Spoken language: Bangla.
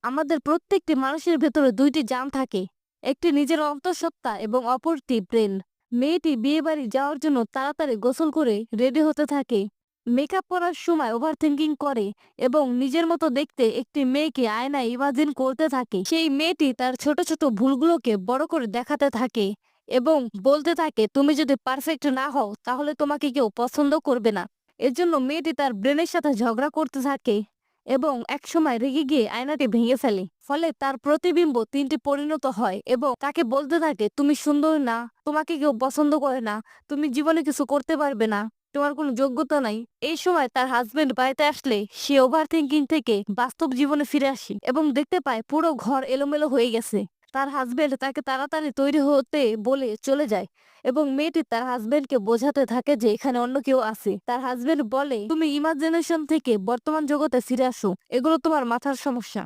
আমাদের প্রত্যেকটি মানুষের ভেতরে দুইটি জান থাকে, একটি নিজের অন্তঃসত্ত্বা এবং অপরটি ব্রেন। মেয়েটি বিয়ে বাড়ি যাওয়ার জন্য তাড়াতাড়ি গোসল করে রেডি হতে থাকে। মেকআপ করার সময় ওভার থিঙ্কিং করে এবং নিজের মতো দেখতে একটি মেয়েকে আয়নায় ইমাজিন করতে থাকে। সেই মেয়েটি তার ছোট ছোট ভুলগুলোকে বড় করে দেখাতে থাকে এবং বলতে থাকে, তুমি যদি পারফেক্ট না হও তাহলে তোমাকে কেউ পছন্দ করবে না। এর জন্য মেয়েটি তার ব্রেনের সাথে ঝগড়া করতে থাকে এবং একসময় রেগে গিয়ে আয়নাটি ভেঙে ফেলে। ফলে তার প্রতিবিম্ব তিনটি পরিণত হয় এবং তাকে বলতে থাকে, তুমি সুন্দর না, তোমাকে কেউ পছন্দ করে না, তুমি জীবনে কিছু করতে পারবে না, তোমার কোনো যোগ্যতা নাই। এই সময় তার হাজবেন্ড বাড়িতে আসলে সে ওভার থিঙ্কিং থেকে বাস্তব জীবনে ফিরে আসে এবং দেখতে পায় পুরো ঘর এলোমেলো হয়ে গেছে। তার হাজবেন্ড তাকে তাড়াতাড়ি তৈরি হতে বলে চলে যায় এবং মেয়েটি তার হাজবেন্ডকে বোঝাতে থাকে যে এখানে অন্য কেউ আছে। তার হাজবেন্ড বলে, তুমি ইমাজিনেশন থেকে বর্তমান জগতে ফিরে আসো, এগুলো তোমার মাথার সমস্যা।